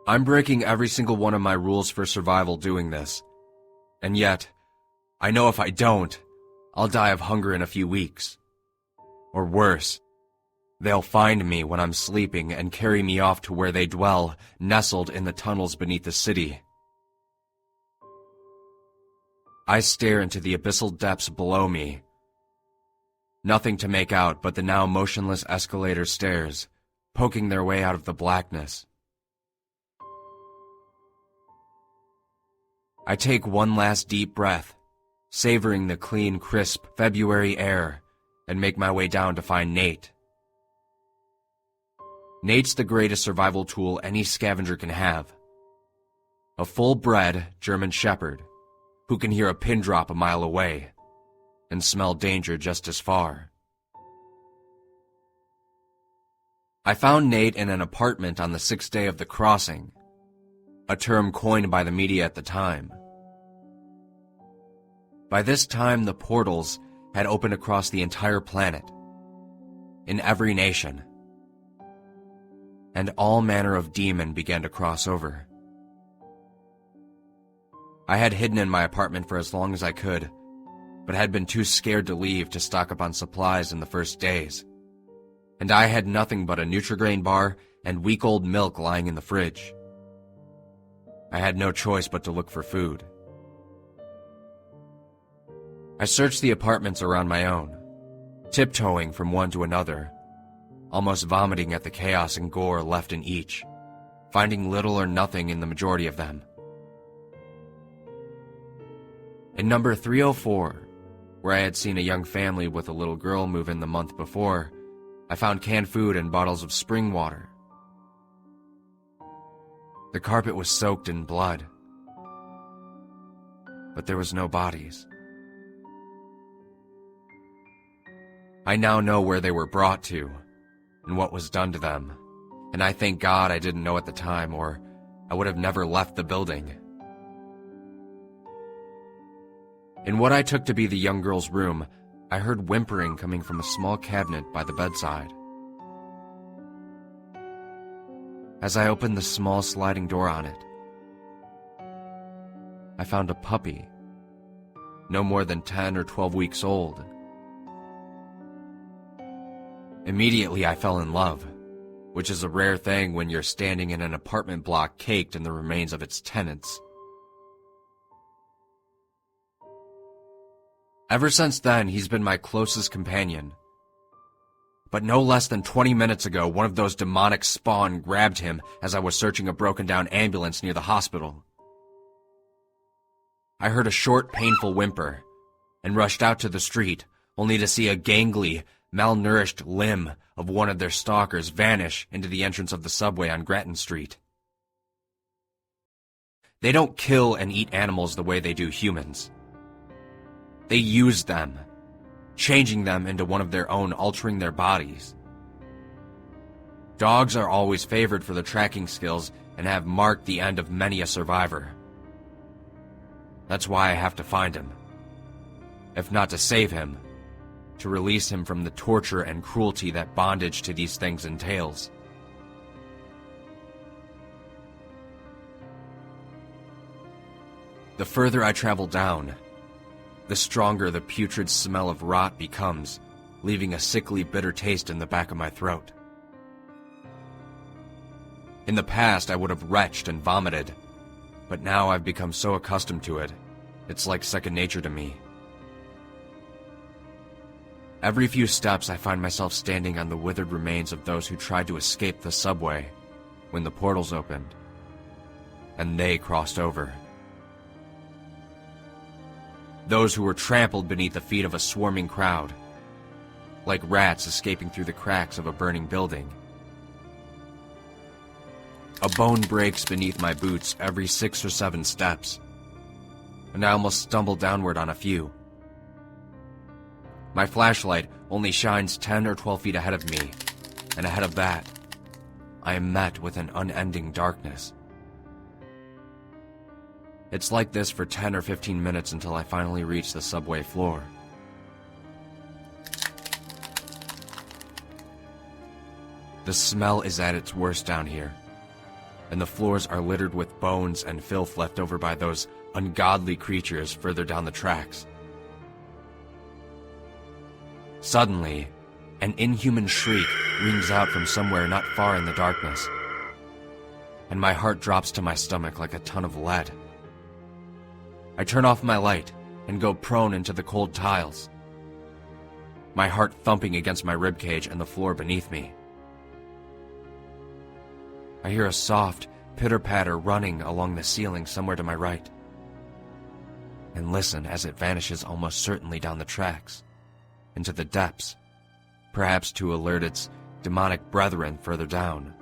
I'm breaking every single one of my rules for survival doing this. And yet, I know if I don't, I'll die of hunger in a few weeks. Or worse, they'll find me when I'm sleeping and carry me off to where they dwell, nestled in the tunnels beneath the city. I stare into the abyssal depths below me. Nothing to make out but the now motionless escalator stairs, poking their way out of the blackness. I take one last deep breath, savoring the clean, crisp February air, and make my way down to find Nate. Nate's the greatest survival tool any scavenger can have. A full-bred German Shepherd who can hear a pin drop a mile away and smell danger just as far. I found Nate in an apartment on the 6th day of the crossing, a term coined by the media at the time. By this time, the portals had opened across the entire planet, in every nation, and all manner of demon began to cross over. I had hidden in my apartment for as long as I could, but had been too scared to leave to stock up on supplies in the first days, and I had nothing but a Nutri-Grain bar and week-old milk lying in the fridge. I had no choice but to look for food. I searched the apartments around my own, tiptoeing from one to another, almost vomiting at the chaos and gore left in each, finding little or nothing in the majority of them. In number 304, where I had seen a young family with a little girl move in the month before, I found canned food and bottles of spring water. The carpet was soaked in blood, but there was no bodies. I now know where they were brought to, and what was done to them, and I thank God I didn't know at the time, or I would have never left the building. In what I took to be the young girl's room, I heard whimpering coming from a small cabinet by the bedside. As I opened the small sliding door on it, I found a puppy, no more than 10 or 12 weeks old. Immediately I fell in love, which is a rare thing when you're standing in an apartment block caked in the remains of its tenants. Ever since then, he's been my closest companion. But no less than 20 minutes ago, one of those demonic spawn grabbed him as I was searching a broken-down ambulance near the hospital. I heard a short, painful whimper, and rushed out to the street, only to see a gangly, malnourished limb of one of their stalkers vanish into the entrance of the subway on Grattan Street. They don't kill and eat animals the way they do humans. They use them, changing them into one of their own, altering their bodies. Dogs are always favored for their tracking skills and have marked the end of many a survivor. That's why I have to find him. If not to save him, to release him from the torture and cruelty that bondage to these things entails. The further I travel down, the stronger the putrid smell of rot becomes, leaving a sickly, bitter taste in the back of my throat. In the past, I would have retched and vomited, but now I've become so accustomed to it, it's like second nature to me. Every few steps, I find myself standing on the withered remains of those who tried to escape the subway when the portals opened, and they crossed over. Those who were trampled beneath the feet of a swarming crowd, like rats escaping through the cracks of a burning building. A bone breaks beneath my boots every 6 or 7 steps, and I almost stumble downward on a few. My flashlight only shines 10 or 12 feet ahead of me, and ahead of that, I am met with an unending darkness. It's like this for 10 or 15 minutes until I finally reach the subway floor. The smell is at its worst down here, and the floors are littered with bones and filth left over by those ungodly creatures further down the tracks. Suddenly, an inhuman shriek rings out from somewhere not far in the darkness, and my heart drops to my stomach like a ton of lead. I turn off my light and go prone into the cold tiles, my heart thumping against my ribcage and the floor beneath me. I hear a soft pitter-patter running along the ceiling somewhere to my right, and listen as it vanishes almost certainly down the tracks, into the depths, perhaps to alert its demonic brethren further down.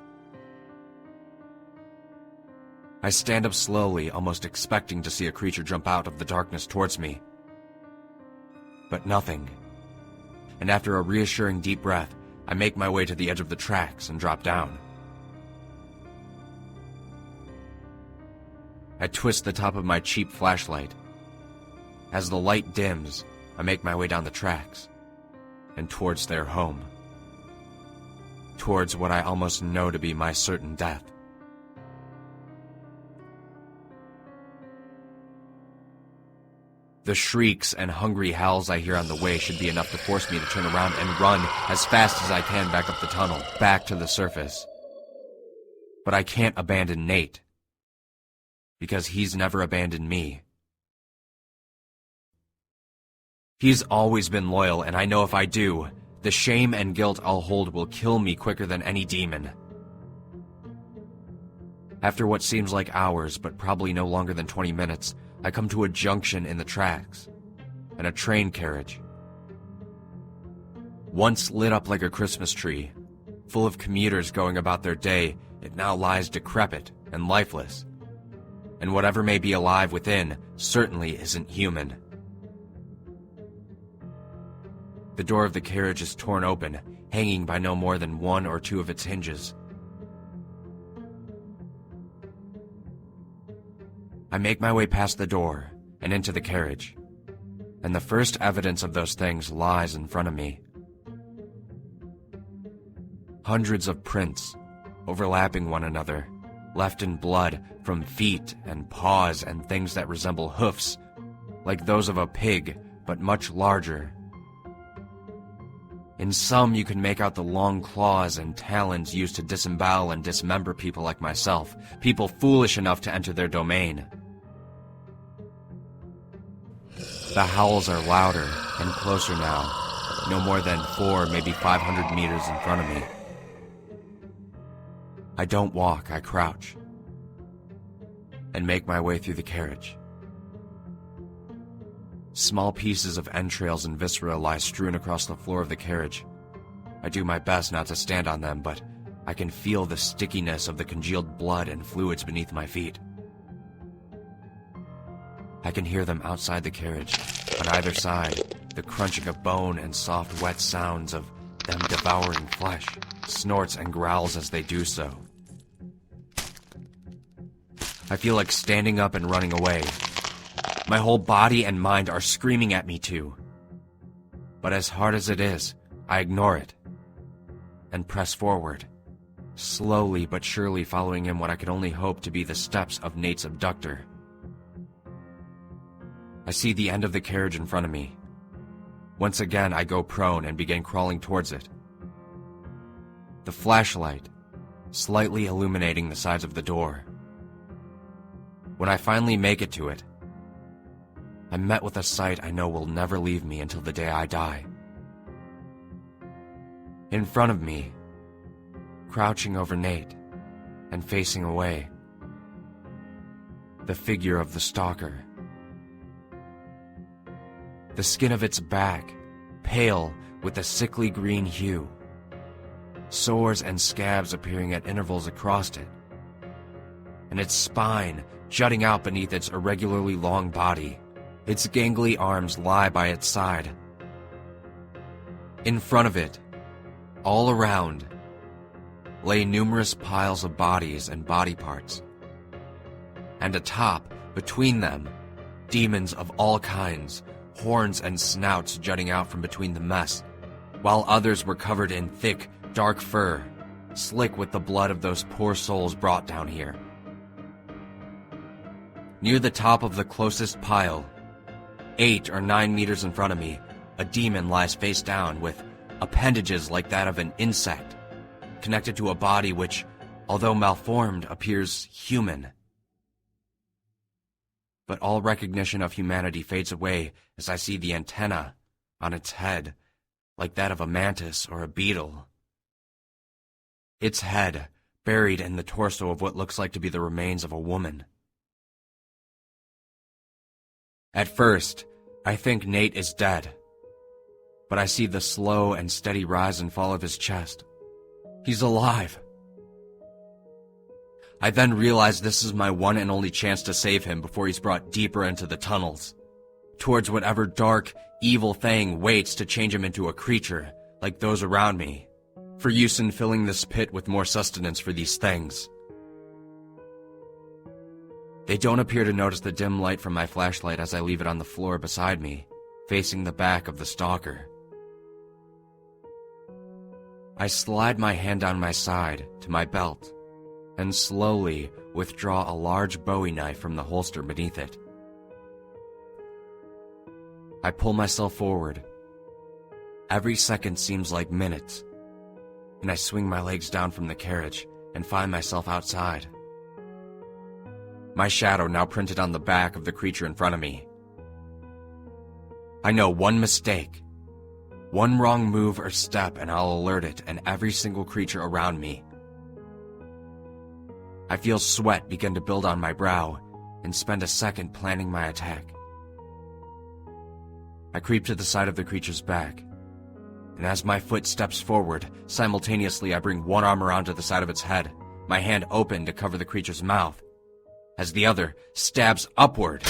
I stand up slowly, almost expecting to see a creature jump out of the darkness towards me. But nothing. And after a reassuring deep breath, I make my way to the edge of the tracks and drop down. I twist the top of my cheap flashlight. As the light dims, I make my way down the tracks and towards their home. Towards what I almost know to be my certain death. The shrieks and hungry howls I hear on the way should be enough to force me to turn around and run as fast as I can back up the tunnel, back to the surface. But I can't abandon Nate, because he's never abandoned me. He's always been loyal, and I know if I do, the shame and guilt I'll hold will kill me quicker than any demon. After what seems like hours, but probably no longer than 20 minutes, I come to a junction in the tracks, and a train carriage. Once lit up like a Christmas tree, full of commuters going about their day, it now lies decrepit and lifeless, and whatever may be alive within certainly isn't human. The door of the carriage is torn open, hanging by no more than one or two of its hinges. I make my way past the door and into the carriage, and the first evidence of those things lies in front of me. Hundreds of prints, overlapping one another, left in blood from feet and paws and things that resemble hoofs, like those of a pig, but much larger. In some, you can make out the long claws and talons used to disembowel and dismember people like myself, people foolish enough to enter their domain. The howls are louder and closer now, no more than 4, maybe 500 meters in front of me. I don't walk, I crouch, and make my way through the carriage. Small pieces of entrails and viscera lie strewn across the floor of the carriage. I do my best not to stand on them, but I can feel the stickiness of the congealed blood and fluids beneath my feet. I can hear them outside the carriage, on either side, the crunching of bone and soft, wet sounds of them devouring flesh, snorts and growls as they do so. I feel like standing up and running away. My whole body and mind are screaming at me to. But as hard as it is, I ignore it and press forward, slowly but surely following in what I could only hope to be the steps of Nate's abductor. I see the end of the carriage in front of me. Once again, I go prone and begin crawling towards it. The flashlight slightly illuminating the sides of the door. When I finally make it to it, I'm met with a sight I know will never leave me until the day I die. In front of me, crouching over Nate and facing away, the figure of the stalker. The skin of its back, pale with a sickly green hue, sores and scabs appearing at intervals across it, and its spine jutting out beneath its irregularly long body. Its gangly arms lie by its side. In front of it, all around, lay numerous piles of bodies and body parts, and atop, between them, demons of all kinds, horns and snouts jutting out from between the mess, while others were covered in thick, dark fur, slick with the blood of those poor souls brought down here. Near the top of the closest pile, 8 or 9 meters in front of me, a demon lies face down with appendages like that of an insect, connected to a body which, although malformed, appears human. But all recognition of humanity fades away as I see the antenna on its head, like that of a mantis or a beetle. Its head buried in the torso of what looks like to be the remains of a woman. At first, I think Nate is dead, but I see the slow and steady rise and fall of his chest. He's alive. I then realize this is my one and only chance to save him before he's brought deeper into the tunnels, towards whatever dark, evil thing waits to change him into a creature, like those around me, for use in filling this pit with more sustenance for these things. They don't appear to notice the dim light from my flashlight as I leave it on the floor beside me, facing the back of the stalker. I slide my hand down my side to my belt and slowly withdraw a large Bowie knife from the holster beneath it. I pull myself forward. Every second seems like minutes, and I swing my legs down from the carriage and find myself outside. My shadow now printed on the back of the creature in front of me. I know one mistake, one wrong move or step, and I'll alert it and every single creature around me. I feel sweat begin to build on my brow and spend a second planning my attack. I creep to the side of the creature's back, and as my foot steps forward, simultaneously I bring one arm around to the side of its head, my hand open to cover the creature's mouth, as the other stabs upward,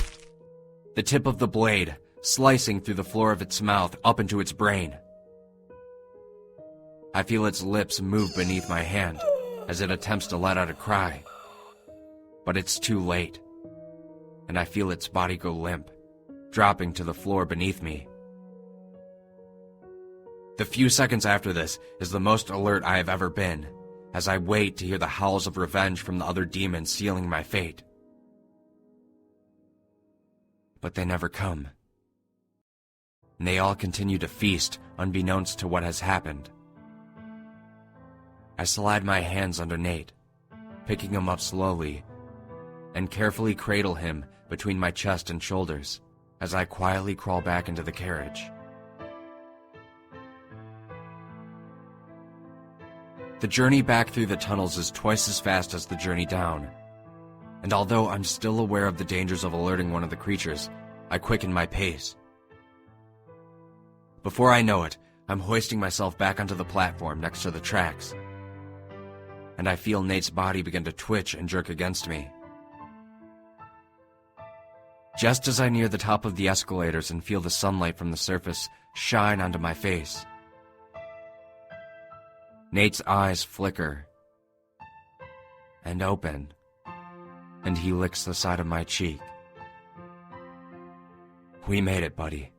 the tip of the blade slicing through the floor of its mouth up into its brain. I feel its lips move beneath my hand as it attempts to let out a cry, but it's too late, and I feel its body go limp, dropping to the floor beneath me. The few seconds after this is the most alert I have ever been, as I wait to hear the howls of revenge from the other demons sealing my fate. But they never come, and they all continue to feast unbeknownst to what has happened. I slide my hands under Nate, picking him up slowly, and carefully cradle him between my chest and shoulders as I quietly crawl back into the carriage. The journey back through the tunnels is twice as fast as the journey down, and although I'm still aware of the dangers of alerting one of the creatures, I quicken my pace. Before I know it, I'm hoisting myself back onto the platform next to the tracks, and I feel Nate's body begin to twitch and jerk against me. Just as I near the top of the escalators and feel the sunlight from the surface shine onto my face, Nate's eyes flicker and open, and he licks the side of my cheek. We made it, buddy.